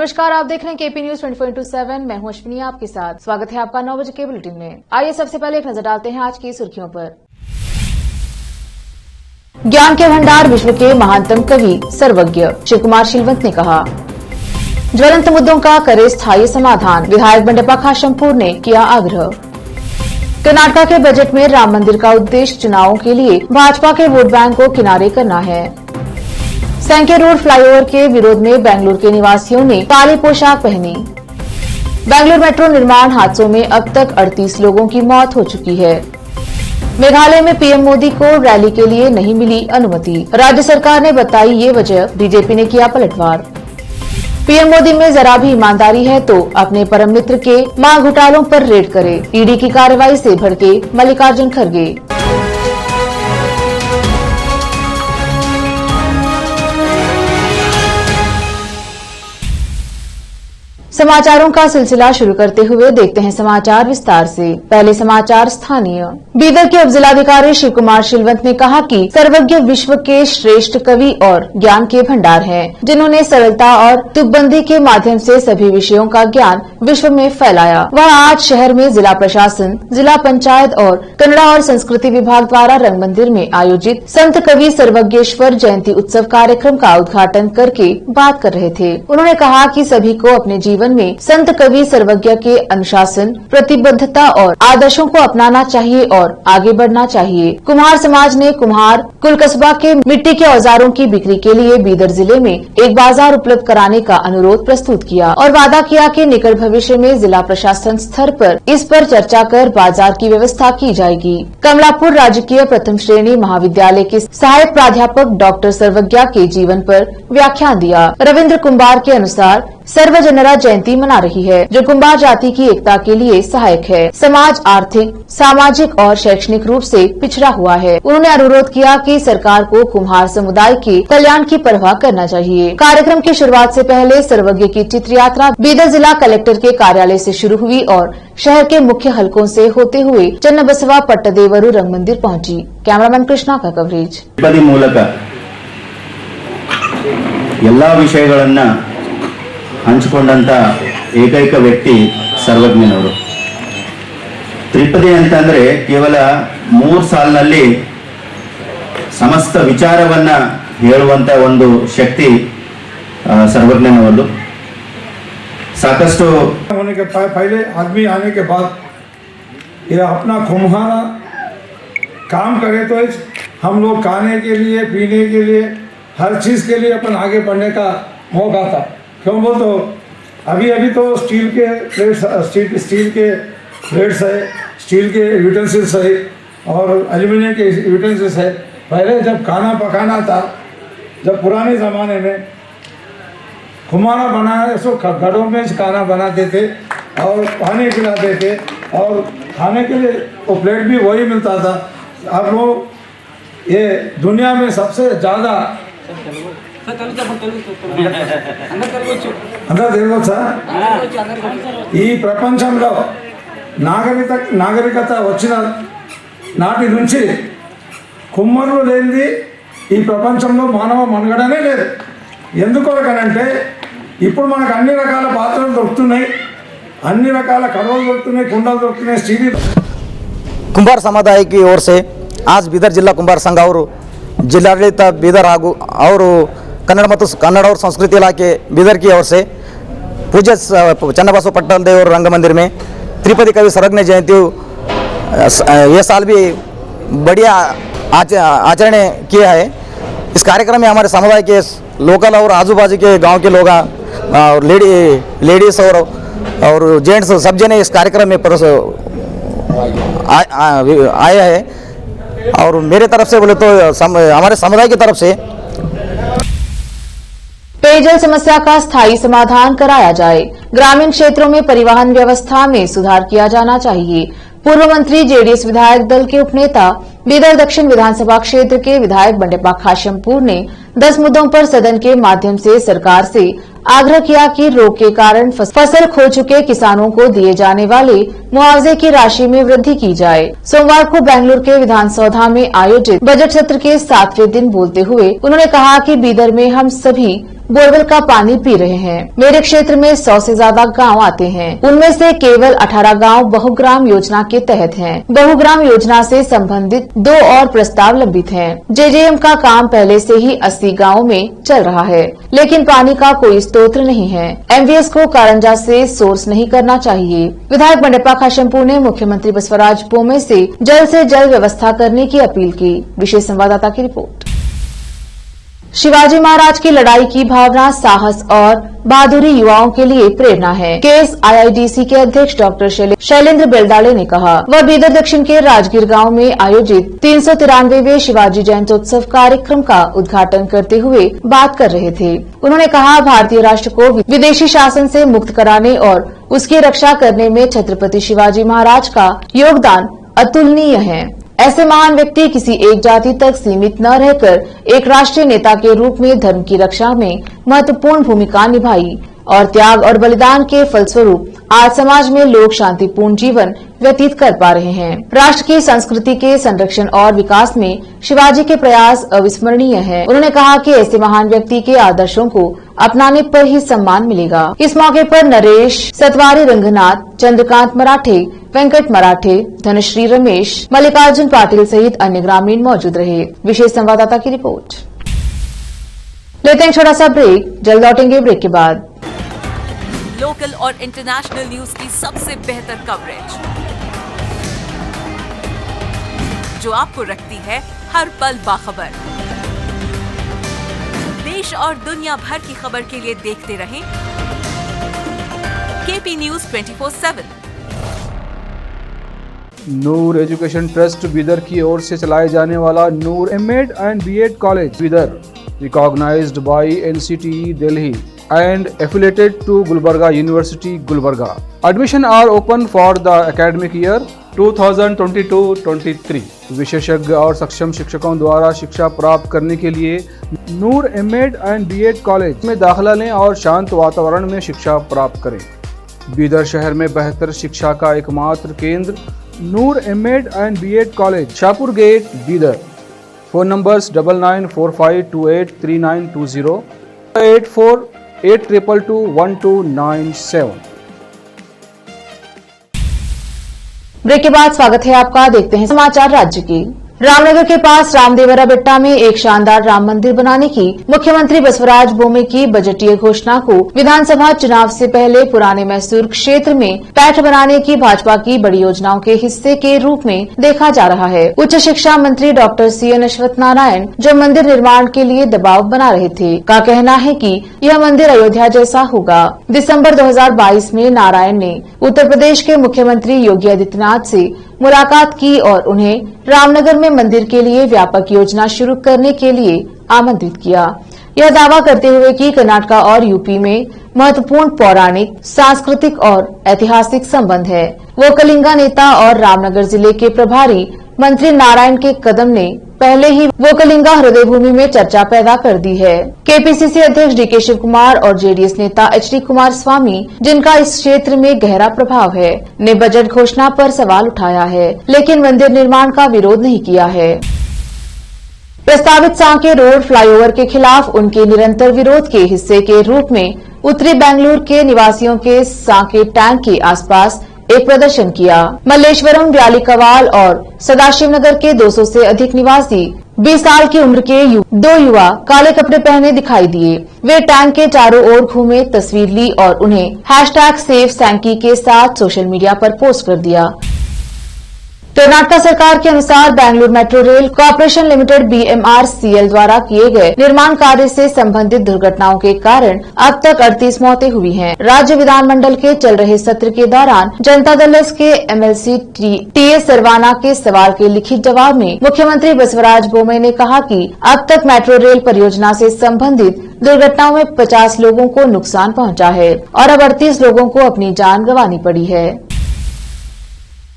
नमस्कार, आप देख रहे हैं केपी न्यूज 24/7। मैं हूं अश्विनी आपके साथ। स्वागत है आपका 9 बजे के बुलेटिन में। आइए सबसे पहले एक नजर डालते हैं आज की सुर्खियों पर। ज्ञान के भंडार विश्व के महानतम कवि सर्वज्ञ शिव कुमार शिलवंत ने कहा। ज्वलंत मुद्दों का करे स्थायी समाधान, विधायक बंडेप्पा खाशमपुर ने किया आग्रह। कर्नाटक के बजट में राम मंदिर का उद्देश्य चुनावों के लिए भाजपा के वोट बैंक को किनारे करना है। सैंके रोड फ्लाईओवर के विरोध में बेंगलुरु के निवासियों ने काली पोशाक पहनी। बेंगलुरु मेट्रो निर्माण हादसों में अब तक 38 लोगों की मौत हो चुकी है। मेघालय में पीएम मोदी को रैली के लिए नहीं मिली अनुमति, राज्य सरकार ने बताई ये वजह, बीजेपी ने किया पलटवार। पीएम मोदी में जरा भी ईमानदारी है तो अपने परम मित्र के मां घोटालों पर रेड करे, ईडी की कार्रवाई से भड़के मल्लिकार्जुन खड़गे। समाचारों का सिलसिला शुरू करते हुए देखते हैं समाचार विस्तार से। पहले समाचार स्थानीय। बीदर के उपजिलाधिकारी शिव कुमार शिलवंत ने कहा कि सर्वज्ञ विश्व के श्रेष्ठ कवि और ज्ञान के भंडार हैं, जिन्होंने सरलता और तुकबंदी के माध्यम से सभी विषयों का ज्ञान विश्व में फैलाया। वह आज शहर में जिला प्रशासन, जिला पंचायत और कन्नड़ा और संस्कृति विभाग द्वारा रंग मंदिर में आयोजित संत कवि सर्वज्ञेश्वर जयंती उत्सव कार्यक्रम का उद्घाटन करके बात कर रहे थे। उन्होंने कहा कि सभी को अपने जीवन में संत कवि सर्वज्ञ के अनुशासन, प्रतिबद्धता और आदर्शों को अपनाना चाहिए और आगे बढ़ना चाहिए। कुम्हार समाज ने कुम्हार कुल कस्बा के मिट्टी के औजारों की बिक्री के लिए बीदर जिले में एक बाजार उपलब्ध कराने का अनुरोध प्रस्तुत किया और वादा किया कि निकट भविष्य में जिला प्रशासन स्तर पर इस पर चर्चा कर बाजार की व्यवस्था की जाएगी। कमलापुर राजकीय प्रथम श्रेणी महाविद्यालय के सहायक प्राध्यापक डॉक्टर सर्वज्ञ के जीवन पर व्याख्यान दिया। रविंद्र कुम्हार के अनुसार सर्व जनरा जयंती मना रही है, जो कुम्हार जाति की एकता के लिए सहायक है। समाज आर्थिक, सामाजिक और शैक्षणिक रूप से पिछड़ा हुआ है। उन्होंने अनुरोध किया कि सरकार को कुम्हार समुदाय के कल्याण की परवाह करना चाहिए। कार्यक्रम की शुरुआत से पहले सर्वज्ञ की चित्र यात्रा बीदर जिला कलेक्टर के कार्यालय से शुरू हुई और शहर के मुख्य हलकों से होते हुए चन्नबसवा पट्टदेवरू रंग मंदिर पहुंची। कैमरामैन कृष्णा का कवरेज। ಎಲ್ಲಾ ವಿಷಯಗಳನ್ನ ಹಂಚಿಕೊಂಡಂತ ಏಕೈಕ ವ್ಯಕ್ತಿ ಸರ್ವಜ್ಞನವರು. ತ್ರಿಪದಿ ಅಂತಂದ್ರೆ ಕೇವಲ 3 ಸಾಲಿನಲ್ಲಿ ಸಮಸ್ತ ವಿಚಾರವನ್ನ ಹೇಳುವಂತ ಒಂದು ಶಕ್ತಿ सर्वज्ञनವರು. साकಷ್ಟು होने के पहले आदमी आने के बाद ये अपना कुम्हारा काम करे तो हम लोग खाने के लिए, पीने के लिए, हर चीज़ के लिए अपन आगे बढ़ने का मौका था। क्यों बोल तो अभी तो स्टील के प्लेट्स, स्टील के प्लेट्स है, स्टील के यूटेंसिल्स है और एल्यूमिनियम के यूटेंसिल्स है। पहले जब खाना पकाना था, जब पुराने ज़माने में कुम्हारा बनाया सो घड़ों में खाना बनाते थे और पानी पिलाते थे और खाने के लिए वो प्लेट भी वही मिलता था। अब वो ये दुनिया में सबसे ज़्यादा అందరూ తెలుసా ఈ ప్రపంచంలో నాగరికత వచ్చిన నాటి నుంచి కుమ్మరులు లేనిది ఈ ప్రపంచంలో మానవ మనుగడనే లేదు. ఎందుకొరకనంటే ఇప్పుడు మనకు అన్ని రకాల పాత్రలు దొరుకుతున్నాయి, అన్ని రకాల కడవలు దొరుకుతున్నాయి, కుండలు దొరుకుతున్నాయి, స్టీల్. कुंभार समुदाय की ओर से आज बीदर जिला कुंभार संघ और जिलाडಳಿತ बीदर और कन्नड़ और संस्कृति इलाके बीदर की ओर से पूज्य चन्नबसवा पट्टदेवरू रंग मंदिर में त्रिपदी कवि सर्वज्ञ जयंती ये साल भी बढ़िया आचरण किया है। इस कार्यक्रम में हमारे समुदाय के लोकल और आजू बाजू के गांव के लोग और लेडीज़ और जेंट्स सब जने इस कार्यक्रम में आए हैं। और मेरे तरफ से बोले तो हमारे समुदाय की तरफ से पेयजल समस्या का स्थायी समाधान कराया जाए, ग्रामीण क्षेत्रों में परिवहन व्यवस्था में सुधार किया जाना चाहिए। पूर्व मंत्री जेडीएस विधायक दल के उपनेता बीदर दक्षिण विधानसभा क्षेत्र के विधायक बंडेप्पा खाशमपुर ने 10 मुद्दों पर सदन के माध्यम से सरकार से आग्रह किया कि रोग के कारण फसल खो चुके किसानों को दिए जाने वाले मुआवजे की राशि में वृद्धि की जाए। सोमवार को बेंगलुरु के विधानसौधा में आयोजित बजट सत्र के 7वें दिन बोलते हुए उन्होंने कहा कि बीदर में हम सभी बोरवेल का पानी पी रहे हैं। मेरे क्षेत्र में 100 से ज्यादा गांव आते हैं, उनमें से केवल 18 गांव बहुग्राम योजना के तहत हैं। बहुग्राम योजना से संबंधित 2 और प्रस्ताव लंबित हैं। जेजेएम का काम पहले से ही 80 गाँव में चल रहा है, लेकिन पानी का कोई स्रोत नहीं है। एमवीएस को कारंजा से सोर्स नहीं करना चाहिए। विधायक बंडेप्पा खाशेमपुर ने मुख्यमंत्री बसवराज बोम्मई से जल्द व्यवस्था करने की अपील की। विशेष संवाददाता की रिपोर्ट। शिवाजी महाराज की लड़ाई की भावना, साहस और बहादुरी युवाओं के लिए प्रेरणा है। KSIIDC के अध्यक्ष डॉक्टर शैलेंद्र बेलदाड़े ने कहा। वह बीदर दक्षिण के राजगीर गांव में आयोजित 393वें शिवाजी जयंत्योत्सव कार्यक्रम का उद्घाटन करते हुए बात कर रहे थे। उन्होंने कहा, भारतीय राष्ट्र को विदेशी शासन से मुक्त कराने और उसकी रक्षा करने में छत्रपति शिवाजी महाराज का योगदान अतुलनीय है। ऐसे महान व्यक्ति किसी एक जाति तक सीमित न रहकर एक राष्ट्रीय नेता के रूप में धर्म की रक्षा में महत्वपूर्ण भूमिका निभाई और त्याग और बलिदान के फलस्वरूप आज समाज में लोग शांतिपूर्ण जीवन व्यतीत कर पा रहे हैं। राष्ट्र की संस्कृति के संरक्षण और विकास में शिवाजी के प्रयास अविस्मरणीय हैं। उन्होंने कहा कि ऐसे महान व्यक्ति के आदर्शों को अपनाने पर ही सम्मान मिलेगा। इस मौके पर नरेश सतवारी, रंगनाथ, चंद्रकांत मराठे, वेंकट मराठे, धनश्री रमेश, मल्लिकार्जुन पाटिल सहित अन्य ग्रामीण मौजूद रहे। विशेष संवाददाता की रिपोर्ट। लेते हैं छोटा सा ब्रेक, जल्द लौटेंगे ब्रेक के बाद। लोकल और इंटरनेशनल न्यूज की सबसे बेहतर कवरेज जो आपको रखती है हर पल बाखबर। देश और दुनिया भर की खबर के लिए देखते रहें KP News 24/7। Noor Education Trust Bidar की ओर से चलाए जाने वाला Noor MEd and BEd College Bidar, recognized by NCTE Delhi and affiliated to Gulbarga University, Gulbarga. Admission are open for the academic year 2022-23. विशेषज्ञ और सक्षम शिक्षकों द्वारा शिक्षा प्राप्त करने के लिए नूर एमएड एंड बीएड कॉलेज में दाखिला लें और शांत वातावरण में शिक्षा प्राप्त करें। बीदर शहर में बेहतर शिक्षा का एकमात्र केंद्र Noor MEd and BEd College, Shahpur Gate, Bidar. Phone numbers 9945283920, 8482221297। Break के बाद स्वागत है आपका। देखते हैं समाचार राज्य की। रामनगर के पास रामदेवरा बेट्टा में एक शानदार राम मंदिर बनाने की मुख्यमंत्री बसवराज बोम्मई की बजटीय घोषणा को विधानसभा चुनाव से पहले पुराने मैसूर क्षेत्र में पैठ बनाने की भाजपा की बड़ी योजनाओं के हिस्से के रूप में देखा जा रहा है। उच्च शिक्षा मंत्री डॉक्टर CN अश्वत्थ नारायण, जो मंदिर निर्माण के लिए दबाव बना रहे थे, का कहना है कि यह मंदिर अयोध्या जैसा होगा। दिसंबर 2022 में नारायण ने उत्तर प्रदेश के मुख्यमंत्री योगी आदित्यनाथ से मुलाकात की और उन्हें रामनगर में मंदिर के लिए व्यापक योजना शुरू करने के लिए आमंत्रित किया। यह दावा करते हुए कि कर्नाटक और यूपी में महत्वपूर्ण पौराणिक, सांस्कृतिक और ऐतिहासिक संबंध है। वो कलिंगा नेता और रामनगर जिले के प्रभारी मंत्री नारायण के कदम ने पहले ही वोकलिंगा हृदय भूमि में चर्चा पैदा कर दी है। KPCC अध्यक्ष DK शिव कुमार और JDS नेता HD कुमार स्वामी, जिनका इस क्षेत्र में गहरा प्रभाव है, ने बजट घोषणा पर सवाल उठाया है, लेकिन मंदिर निर्माण का विरोध नहीं किया है। प्रस्तावित सांके रोड फ्लाईओवर के खिलाफ उनके निरंतर विरोध के हिस्से के रूप में उत्तरी बेंगलुरु के निवासियों के सांके टैंक के आसपास एक प्रदर्शन किया। मल्लेश्वरम, व्यालीकवाल और सदाशिवनगर के 200 से अधिक निवासी 20 साल की उम्र के 2 युवा काले कपड़े पहने दिखाई दिए। वे टैंक के चारों ओर घूमे, तस्वीर ली और उन्हें #SaveSankey के साथ सोशल मीडिया पर पोस्ट कर दिया। कर्नाटक सरकार के अनुसार Bengaluru metro rail corporation limited BMRCL द्वारा किए गए निर्माण कार्य से संबंधित दुर्घटनाओं के कारण अब तक 38 मौतें हुई हैं। राज्य विधानमंडल के चल रहे सत्र के दौरान जनता दल एस के MLC TS सरवाना के सवाल के लिखित जवाब में मुख्यमंत्री बसवराज बोम्मई ने कहा कि अब तक मेट्रो रेल परियोजना से संबंधित दुर्घटनाओं में 50 लोगों को नुकसान पहुंचा है और अब 38 लोगों को अपनी जान गंवानी पड़ी है।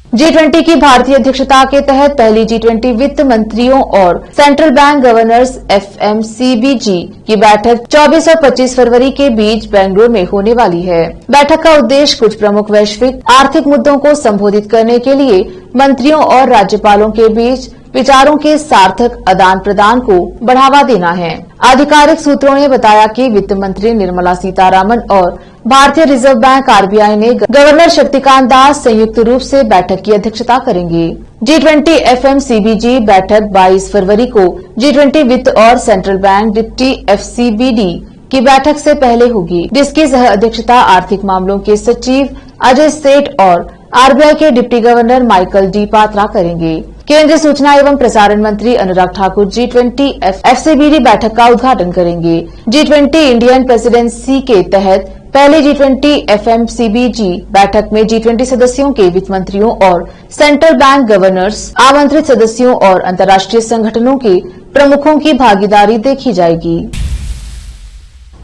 G20 की भारतीय अध्यक्षता के तहत पहली G20 वित्त मंत्रियों और सेंट्रल बैंक गवर्नर्स FMCBG की बैठक 24 और 25 फरवरी के बीच बेंगलुरु में होने वाली है। बैठक का उद्देश्य कुछ प्रमुख वैश्विक आर्थिक मुद्दों को संबोधित करने के लिए मंत्रियों और राज्यपालों के बीच विचारों के सार्थक आदान प्रदान को बढ़ावा देना है। आधिकारिक सूत्रों ने बताया कि वित्त मंत्री निर्मला सीतारामन और भारतीय रिजर्व बैंक आरबीआई ने गवर्नर शक्तिकांत दास संयुक्त रूप से बैठक की अध्यक्षता करेंगे। G20 FMCBG बैठक 22 फरवरी को G20 वित्त और सेंट्रल बैंक डिप्टी FCBD की बैठक से पहले होगी, जिसकी सह अध्यक्षता आर्थिक मामलों के सचिव अजय सेठ और आरबीआई के deputy governor Michael D Patra करेंगे। केंद्रीय सूचना एवं प्रसारण मंत्री अनुराग ठाकुर G20 FCBD बैठक का उद्घाटन करेंगे। G20 इंडियन प्रेसिडेंसी के तहत पहले G20 FMCBG बैठक में G20 सदस्यों के वित्त मंत्रियों और सेंट्रल बैंक गवर्नर्स, आमंत्रित सदस्यों और अंतर्राष्ट्रीय संगठनों के प्रमुखों की भागीदारी देखी जाएगी।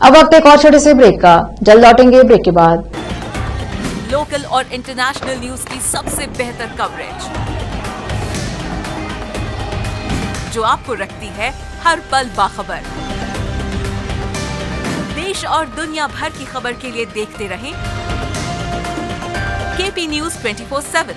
अब वक्त एक और छोटे से ब्रेक का, जल्द लौटेंगे ब्रेक के बाद। लोकल और इंटरनेशनल न्यूज की सबसे बेहतर कवरेज जो आपको रखती है हर पल बाखबर। देश और दुनिया भर की खबर के लिए देखते रहें KP News 24/7।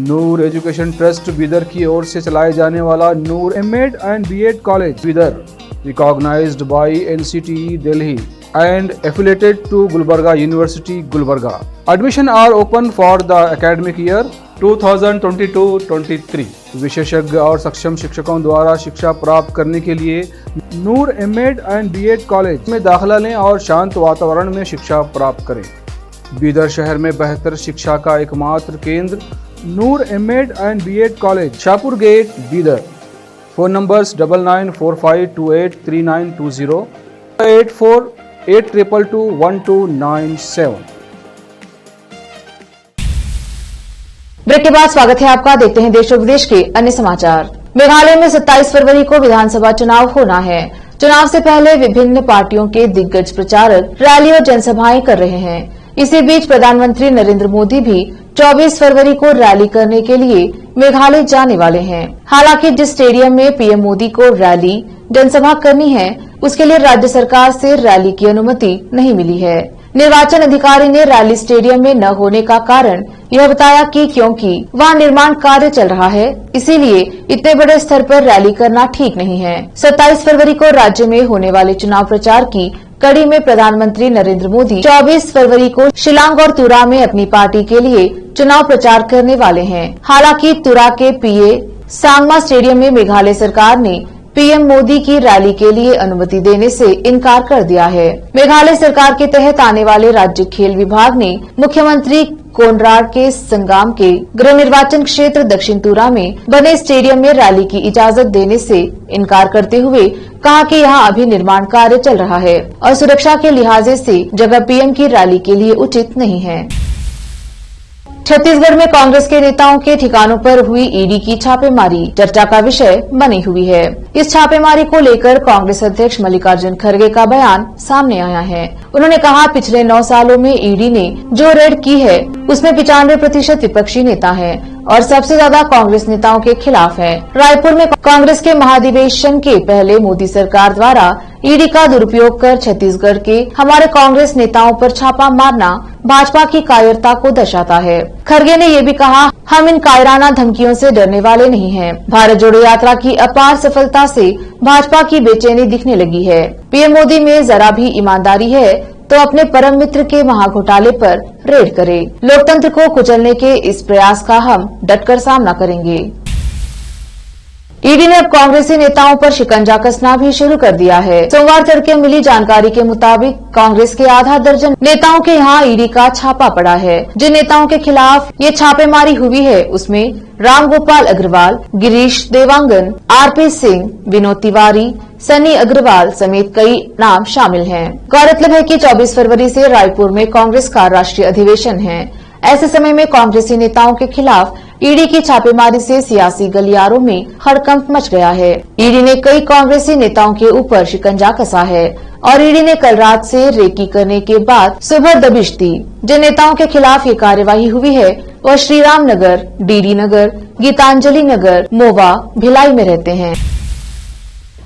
Noor Education Trust Bidar की ओर से चलाए जाने वाला Noor MEd and BEd College Bidar, recognized by NCTE Delhi and affiliated to Gulbarga University, Gulbarga. Admission are open for the academic year 2022-23। विशेषज्ञ और सक्षम शिक्षकों द्वारा शिक्षा प्राप्त करने के लिए नूर एमएड एंड बीएड कॉलेज में दाखिला लें और शांत वातावरण में शिक्षा प्राप्त करें। बीदर शहर में बेहतर शिक्षा का एकमात्र केंद्र Noor MEd and BEd College, Shahpur Gate, Bidar. Phone numbers 9945283920, 8482221297। Break के बाद स्वागत है आपका। देखते हैं देश और विदेश के अन्य समाचार। मेघालय में 27 फरवरी को विधानसभा चुनाव होना है। चुनाव से पहले विभिन्न पार्टियों के दिग्गज प्रचारक रैली और जनसभाएं कर रहे हैं। इसी बीच प्रधानमंत्री नरेंद्र मोदी भी 24 फरवरी को रैली करने के लिए मेघालय जाने वाले हैं। हालांकि जिस स्टेडियम में पीएम मोदी को रैली जनसभा करनी है, उसके लिए राज्य सरकार से रैली की अनुमति नहीं मिली है। निर्वाचन अधिकारी ने रैली स्टेडियम में न होने का कारण यह बताया कि क्योंकि वहां निर्माण कार्य चल रहा है, इसीलिए इतने बड़े स्तर पर रैली करना ठीक नहीं है। 27 फरवरी को राज्य में होने वाले चुनाव प्रचार की कड़ी में प्रधानमंत्री नरेंद्र मोदी 24 फरवरी को शिलांग और तुरा में अपनी पार्टी के लिए चुनाव प्रचार करने वाले हैं। हालांकि तुरा के पीए सांगमा स्टेडियम में मेघालय सरकार ने पीएम मोदी की रैली के लिए अनुमति देने से इनकार कर दिया है। मेघालय सरकार के तहत आने वाले राज्य खेल विभाग ने मुख्यमंत्री कोनराड के संगम के गृह निर्वाचन क्षेत्र दक्षिण तुरा में बने स्टेडियम में रैली की इजाजत देने से इनकार करते हुए कहा कि यहां अभी निर्माण कार्य चल रहा है और सुरक्षा के लिहाजे से जगह पीएम की रैली के लिए उचित नहीं है। छत्तीसगढ़ में कांग्रेस के नेताओं के ठिकानों पर हुई ईडी की छापेमारी चर्चा का विषय बनी हुई है। इस छापेमारी को लेकर कांग्रेस अध्यक्ष मल्लिकार्जुन खड़गे का बयान सामने आया है। उन्होंने कहा, पिछले 9 सालों में ईडी ने जो रेड की है उसमें 95% विपक्षी नेता हैं और सबसे ज्यादा कांग्रेस नेताओं के खिलाफ है। रायपुर में कांग्रेस के महाधिवेशन के पहले मोदी सरकार द्वारा ईडी का दुरुपयोग कर छत्तीसगढ़ के हमारे कांग्रेस नेताओं पर छापा मारना भाजपा की कायरता को दर्शाता है। खड़गे ने ये भी कहा, हम इन कायराना धमकियों से डरने वाले नहीं हैं। भारत जोड़ो यात्रा की अपार सफलता से भाजपा की बेचैनी दिखने लगी है। पीएम मोदी में जरा भी ईमानदारी है तो अपने परम मित्र के महाघोटाले पर रेड करे। लोकतंत्र को कुचलने के इस प्रयास का हम डटकर सामना करेंगे। ईडी ने अब कांग्रेसी नेताओं पर शिकंजा कसना भी शुरू कर दिया है। सोमवार तड़के मिली जानकारी के मुताबिक कांग्रेस के आधा दर्जन नेताओं के यहाँ ईडी का छापा पड़ा है। जिन नेताओं के खिलाफ ये छापेमारी हुई है उसमें रामगोपाल अग्रवाल, गिरीश देवांगन, आरपी सिंह, विनोद तिवारी, सनी अग्रवाल समेत कई नाम शामिल हैं। गौरतलब है कि 24 फरवरी से रायपुर में कांग्रेस का राष्ट्रीय अधिवेशन है। ऐसे समय में कांग्रेसी नेताओं के खिलाफ ईडी की छापेमारी से सियासी गलियारों में हड़कंप मच गया है। ईडी ने कई कांग्रेसी नेताओं के ऊपर शिकंजा कसा है और ईडी ने कल रात से रेकी करने के बाद सुबह दबिश दी। जिन नेताओं के खिलाफ ये कार्यवाही हुई है वह श्रीराम नगर, डीडी नगर, गीतांजलि नगर, मोवा, भिलाई में रहते हैं।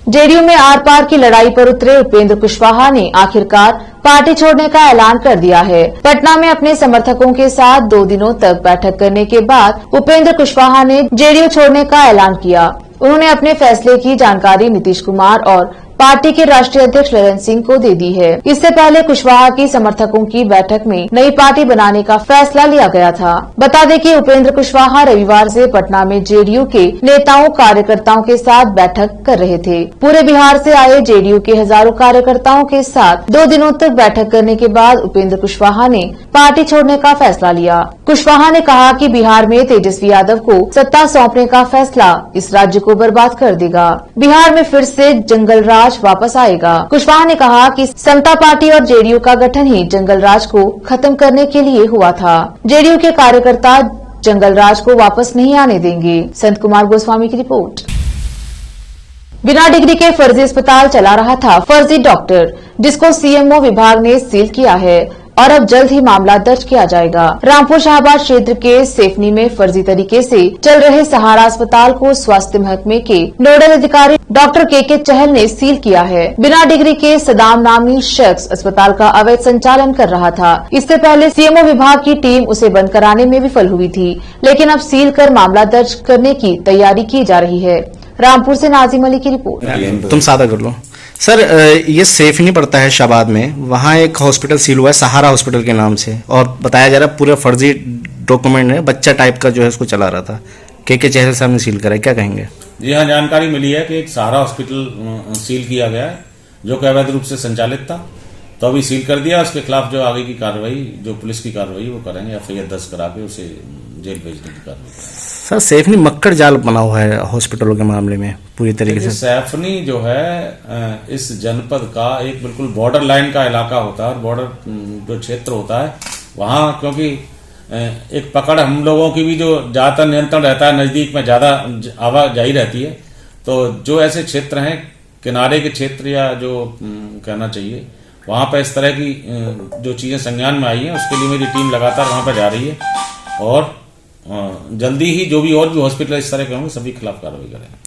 जेडीयू में आर पार की लड़ाई पर उतरे उपेंद्र कुशवाहा ने आखिरकार पार्टी छोड़ने का ऐलान कर दिया है। पटना में अपने समर्थकों के साथ 2 दिनों तक बैठक करने के बाद उपेंद्र कुशवाहा ने जेडीयू छोड़ने का ऐलान किया। उन्होंने अपने फैसले की जानकारी नीतीश कुमार और पार्टी के राष्ट्रीय अध्यक्ष ललन सिंह को दे दी है। इससे पहले कुशवाहा की समर्थकों की बैठक में नई पार्टी बनाने का फैसला लिया गया था। बता दें कि उपेंद्र कुशवाहा रविवार से पटना में जेडीयू के नेताओं कार्यकर्ताओं के साथ बैठक कर रहे थे। पूरे बिहार से आए जेडीयू के हजारों कार्यकर्ताओं के साथ 2 दिनों तक बैठक करने के बाद उपेंद्र कुशवाहा ने पार्टी छोड़ने का फैसला लिया। कुशवाहा ने कहा कि बिहार में तेजस्वी यादव को सत्ता सौंपने का फैसला इस राज्य को बर्बाद कर देगा। बिहार में फिर से जंगल राज वापस आएगा। कुशवाहा ने कहा कि समता पार्टी और जेडीयू का गठन ही जंगल राज को खत्म करने के लिए हुआ था। जेडीयू के कार्यकर्ता जंगल राज को वापस नहीं आने देंगे। संत कुमार गोस्वामी की रिपोर्ट। बिना डिग्री के फर्जी अस्पताल चला रहा था फर्जी डॉक्टर, जिसको सीएमओ विभाग ने सील किया है और अब जल्द ही मामला दर्ज किया जाएगा। रामपुर शाहबाद क्षेत्र के सेफनी में फर्जी तरीके से चल रहे सहारा अस्पताल को स्वास्थ्य महकमे के नोडल अधिकारी डॉक्टर के चहल ने सील किया है। बिना डिग्री के सदाम नामी शख्स अस्पताल का अवैध संचालन कर रहा था। इससे पहले सीएमओ विभाग की टीम उसे बंद कराने में विफल हुई थी, लेकिन अब सील कर मामला दर्ज करने की तैयारी की जा रही है। रामपुर से नाजिम अली की रिपोर्ट। तुम सादा कर लो सर। ये सेफ नहीं पड़ता है शाबाद में, वहाँ एक हॉस्पिटल सील हुआ है सहारा हॉस्पिटल के नाम से, और बताया जा रहा है पूरा फर्जी डॉक्यूमेंट है, बच्चा टाइप का जो है उसको चला रहा था। के चेहरे सामने सील करा है, क्या कहेंगे? जी हाँ, जानकारी मिली है कि एक सहारा हॉस्पिटल सील किया गया है जो कि अवैध रूप से संचालित था, तो अभी सील कर दिया। उसके खिलाफ जो आगे की कार्रवाई, जो पुलिस की कार्रवाई वो करेंगे, एफआईआर दर्ज करा के उसे जेल भेजने की कार्रवाई। सर सैफनी मक्कड़ जाल बना हुआ है हॉस्पिटलों के मामले में पूरी तरीके से। सैफनी जो है इस जनपद का एक बिल्कुल बॉर्डर लाइन का इलाका होता है, और बॉर्डर जो क्षेत्र होता है वहाँ, क्योंकि एक पकड़ हम लोगों की भी जो ज्यादातर नियंत्रण रहता है, नजदीक में ज्यादा आवाजाही रहती है, तो जो ऐसे क्षेत्र हैं किनारे के क्षेत्र या जो कहना चाहिए वहां पर इस तरह की जो चीजें संज्ञान में आई हैं, उसके लिए मेरी टीम लगातार वहां पर जा रही है, और जल्दी ही जो भी और भी हॉस्पिटल इस तरह के होंगे सभी खिलाफ कार्रवाई करेंगे।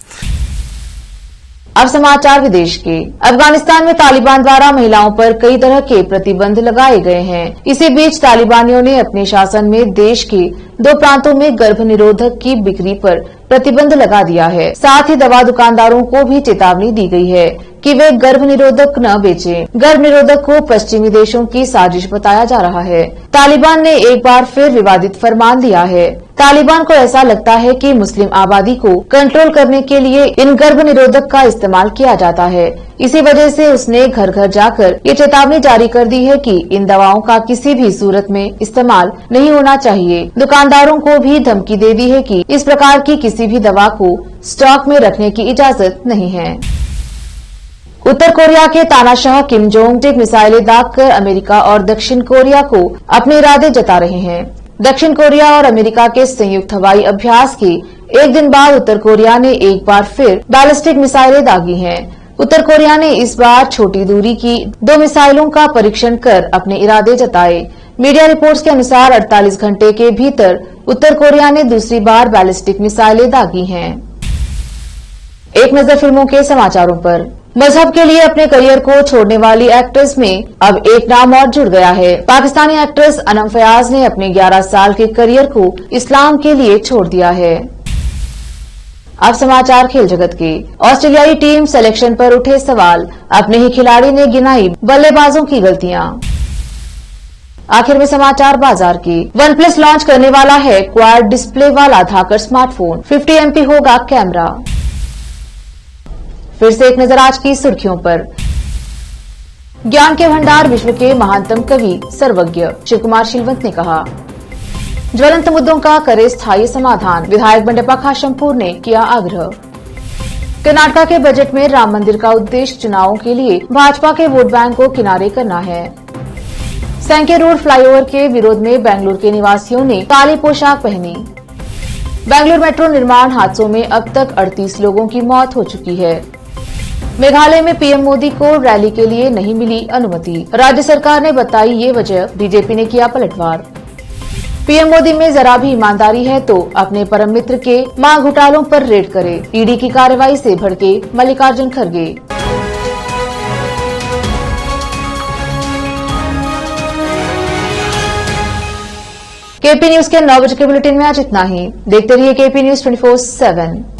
अब समाचार विदेश के। अफगानिस्तान में तालिबान द्वारा महिलाओं पर कई तरह के प्रतिबंध लगाए गए हैं। इसी बीच तालिबानियों ने अपने शासन में देश के 2 प्रांतों में गर्भ निरोधक की बिक्री पर प्रतिबंध लगा दिया है। साथ ही दवा दुकानदारों को भी चेतावनी दी गई है कि वे गर्भ निरोधक न बेचें। गर्भ निरोधक को पश्चिमी देशों की साजिश बताया जा रहा है। तालिबान ने एक बार फिर विवादित फरमान दिया है। तालिबान को ऐसा लगता है कि मुस्लिम आबादी को कंट्रोल करने के लिए इन गर्भ निरोधक का इस्तेमाल किया जाता है। इसी वजह से उसने घर घर जाकर ये चेतावनी जारी कर दी है कि इन दवाओं का किसी भी सूरत में इस्तेमाल नहीं होना चाहिए। दुकानदारों को भी धमकी दे दी है कि इस प्रकार की किसी भी दवा को स्टॉक में रखने की इजाजत नहीं है। उत्तर कोरिया के तानाशाह किम जोंग एक मिसाइलें दागकर अमेरिका और दक्षिण कोरिया को अपने इरादे जता रहे हैं। दक्षिण कोरिया और अमेरिका के संयुक्त हवाई अभ्यास के एक दिन बाद उत्तर कोरिया ने एक बार फिर बैलिस्टिक मिसाइलें दागी हैं। उत्तर कोरिया ने इस बार छोटी दूरी की 2 मिसाइलों का परीक्षण कर अपने इरादे जताए। मीडिया रिपोर्ट्स के अनुसार 48 घंटे के भीतर उत्तर कोरिया ने दूसरी बार बैलिस्टिक मिसाइलें दागी हैं। एक नजर फिल्मों के समाचारों पर। मजहब के लिए अपने करियर को छोड़ने वाली एक्ट्रेस में अब एक नाम और जुड़ गया है। पाकिस्तानी एक्ट्रेस अनम फयाज ने अपने 11 साल के करियर को इस्लाम के लिए छोड़ दिया है। अब समाचार खेल जगत के। ऑस्ट्रेलियाई टीम सिलेक्शन पर उठे सवाल, अपने ही खिलाड़ी ने गिनाई बल्लेबाजों की गलतियां। आखिर में समाचार बाजार की। OnePlus लॉन्च करने वाला है क्वाड डिस्प्ले वाला धाकड़ स्मार्टफोन, 50 MP होगा कैमरा। फिर से एक नजर आज की सुर्खियों पर। ज्ञान के भंडार विश्व के महानतम कवि सर्वज्ञ शिव कुमार शिलवंत ने कहा, ज्वलंत मुद्दों का करे स्थायी समाधान, विधायक बंडेप्पा खाशमपुर ने किया आग्रह। कर्नाटका के बजट में राम मंदिर का उद्देश्य चुनावों के लिए भाजपा के वोट बैंक को किनारे करना है। सैंके रोड फ्लाईओवर के विरोध में बेंगलुरु के निवासियों ने काली पोशाक पहनी। बेंगलुरु मेट्रो निर्माण हादसों में अब तक 38 लोगों की मौत हो चुकी है। मेघालय में पीएम मोदी को रैली के लिए नहीं मिली अनुमति, राज्य सरकार ने बताई ये वजह, बीजेपी ने किया पलटवार। पीएम मोदी में जरा भी ईमानदारी है तो अपने परम मित्र के मां घोटालों पर रेड करे, ईडी की कार्रवाई से भड़के मल्लिकार्जुन खड़गे। केपी न्यूज के 9 बजे के बुलेटिन में आज इतना ही। देखते रहिए केपी न्यूज 24/7।